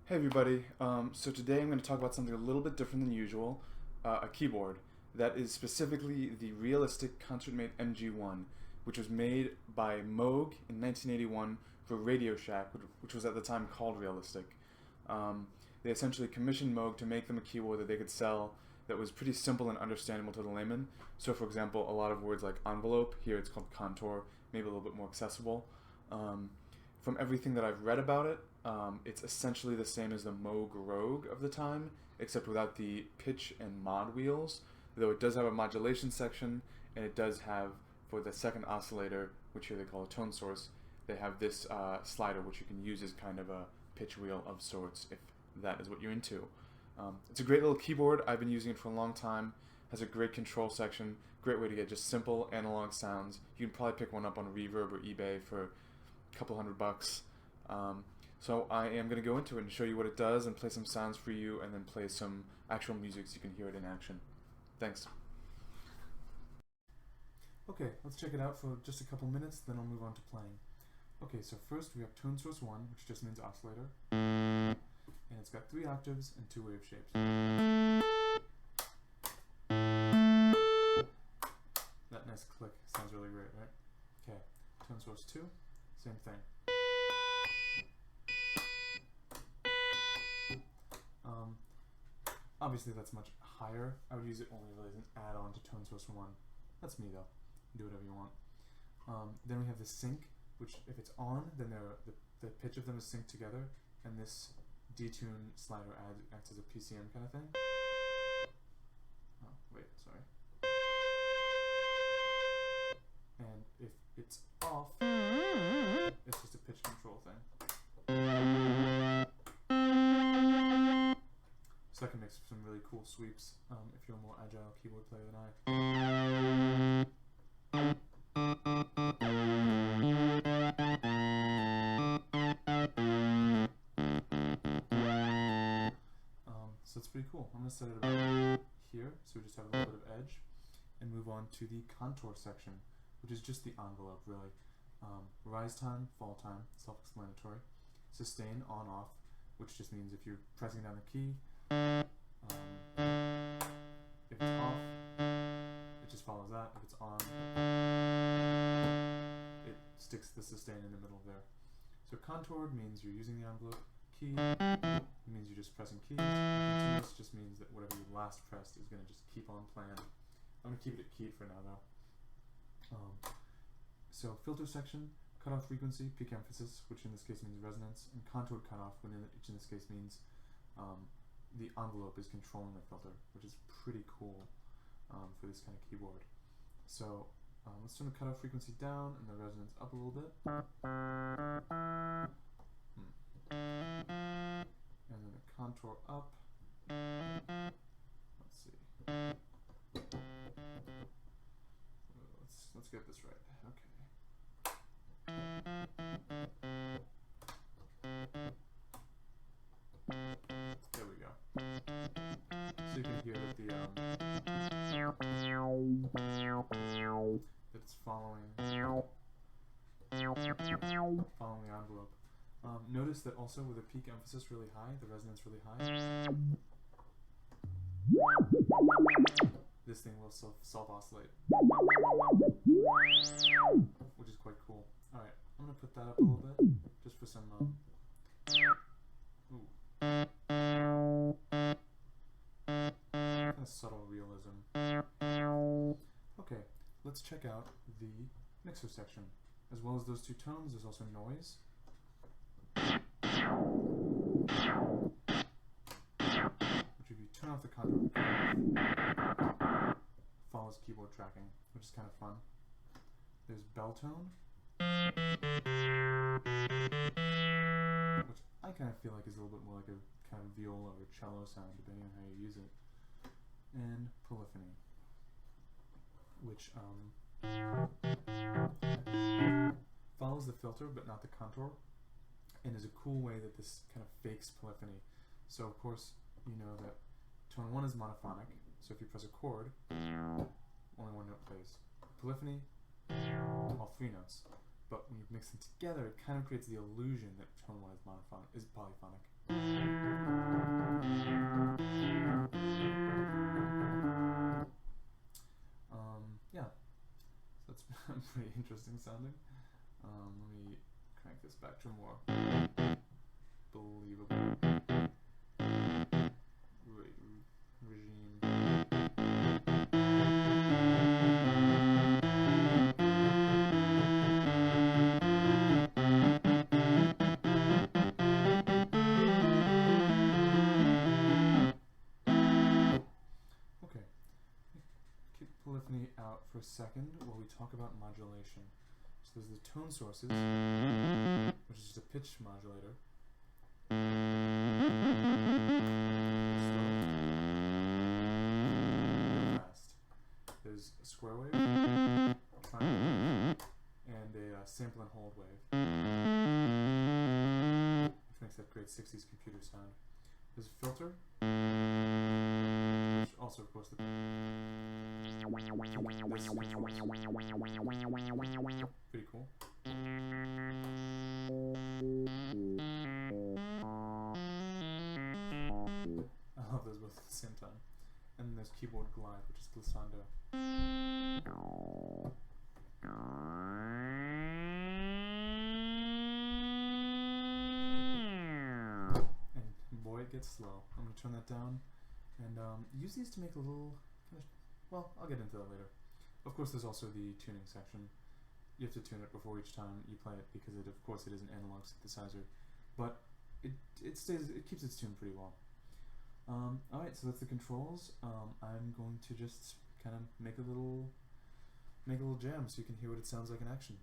Hey everybody, so today I'm going to talk about something a little bit different than usual, a keyboard that is specifically the Realistic Concertmate MG-1, which was made by Moog in 1981 for Radio Shack, which was at the time called Realistic. They essentially commissioned Moog to make them a keyboard that they could sell that was pretty simple and understandable to the layman. So for example, a lot of words like envelope, here it's called contour, maybe a little bit more accessible. From everything that I've read about it, it's essentially the same as the Moog Rogue of the time, except without the pitch and mod wheels, though it does have a modulation section, and it does have, for the second oscillator, which here they call a tone source, they have this slider which you can use as kind of a pitch wheel of sorts, if that is what you're into. It's a great little keyboard. I've been using it for a long time. Has a great control section, great way to get just simple analog sounds. You can probably pick one up on Reverb or eBay for a couple $100. So I am going to go into it and show you what it does and play some sounds for you and then play some actual music so you can hear it in action. Thanks. Okay, let's check it out for just a couple minutes, then I'll move on to playing. Okay, so first we have tone source 1, which just means oscillator. And it's got 3 octaves and 2 wave shapes. That nice click sounds really great, right? Okay, tone source 2, same thing. Obviously that's much higher. I would use it only really as an add-on to tone source 1. That's me though. Do whatever you want. Then we have the sync, which if it's on, then the pitch of them is synced together, and this detune slider acts as a PCM kind of thing. Oh, wait, sorry. And if it's off, it's just a pitch control thing. So that can make some really cool sweeps if you're a more agile keyboard player than I. So that's pretty cool. I'm going to set it about here, so we just have a little bit of edge, and move on to the contour section, which is just the envelope, really. Rise time, fall time, self-explanatory. Sustain, on, off, which just means if you're pressing down the key, if it's off, it just follows that. If it's on, it sticks the sustain in the middle there. So contoured means you're using the envelope. Key means you're just pressing keys. Continuous just means that whatever you last pressed is going to just keep on playing. I'm going to keep it at keyed for now though. So filter section, cutoff frequency, peak emphasis, which in this case means resonance, and contoured cutoff, which in this case means the envelope is controlling the filter, which is pretty cool for this kind of keyboard. So let's turn the cutoff frequency down and the resonance up a little bit. And then the contour up. Let's see. Let's get this right. Okay. There we go. So you can hear that that it's following the envelope. Notice that also with a peak emphasis really high, the resonance really high, this thing will self-oscillate, which is quite cool. Alright, I'm going to put that up a little bit, just for some kind of subtle realism. Okay, let's check out the mixer section. As well as those 2 tones, there's also noise. Which if you turn off the contour, follows keyboard tracking, which is kind of fun. There's bell tone, which I kind of feel like is a little bit more like a kind of viola or cello sound, depending on how you use it. And polyphony, which follows the filter but not the contour, and is a cool way that this kind of fakes polyphony. So of course you know that tone 1 is monophonic, so if you press a chord, only 1 note plays. Polyphony, all 3 notes. But when you mix them together, it kind of creates the illusion that tone 1 is polyphonic. interesting sounding. Let me crank this back to more believable regime. Okay, keep polyphony out for a second while we talk about modulation. So there's the tone sources, which is just a pitch modulator. Slow. Fast. There's a square wave, triangle wave, and a sample and hold wave, which makes that great 60s computer sound. There's a filter, which also, of course, the pretty cool. I love those both at the same time. And then there's keyboard glide, which is glissando. And boy, it gets slow. I'm going to turn that down and use these to make a little well, I'll get into that later. Of course, there's also the tuning section. You have to tune it before each time you play it because, of course, it is an analog synthesizer. But it keeps its tune pretty well. Alright, so that's the controls. I'm going to just kind of make a little jam so you can hear what it sounds like in action.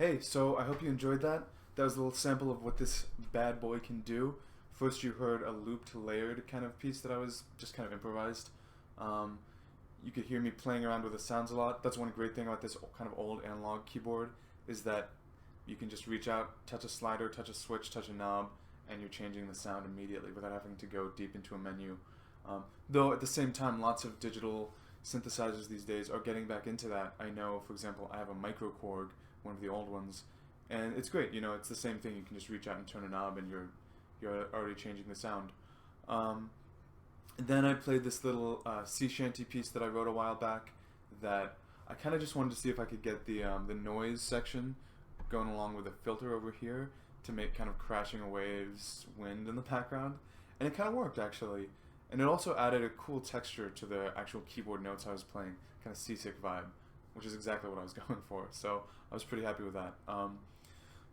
Hey, so I hope you enjoyed that. That was a little sample of what this bad boy can do. First you heard a looped, layered kind of piece that I was just kind of improvised. You could hear me playing around with the sounds a lot. That's one great thing about this kind of old analog keyboard, is that you can just reach out, touch a slider, touch a switch, touch a knob, and you're changing the sound immediately without having to go deep into a menu. Though at the same time, lots of digital synthesizers these days are getting back into that. I know, for example, I have a micro Korg, one of the old ones, and it's great. You know, it's the same thing. You can just reach out and turn a knob, and you're already changing the sound. Then I played this little sea shanty piece that I wrote a while back that I kind of just wanted to see if I could get the noise section going along with a filter over here to make kind of crashing of waves, wind in the background, and it kind of worked actually. And it also added a cool texture to the actual keyboard notes I was playing, kind of seasick vibe, which is exactly what I was going for. So I was pretty happy with that.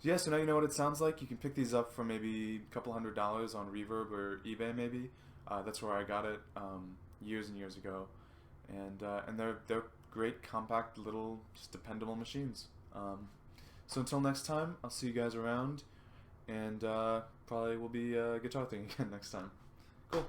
Yeah, so now you know what it sounds like. You can pick these up for maybe a couple $100s on Reverb or eBay maybe. That's where I got it years and years ago, and they're great, compact, little, just dependable machines. So until next time, I'll see you guys around, and probably we'll be guitar thing again next time. Cool.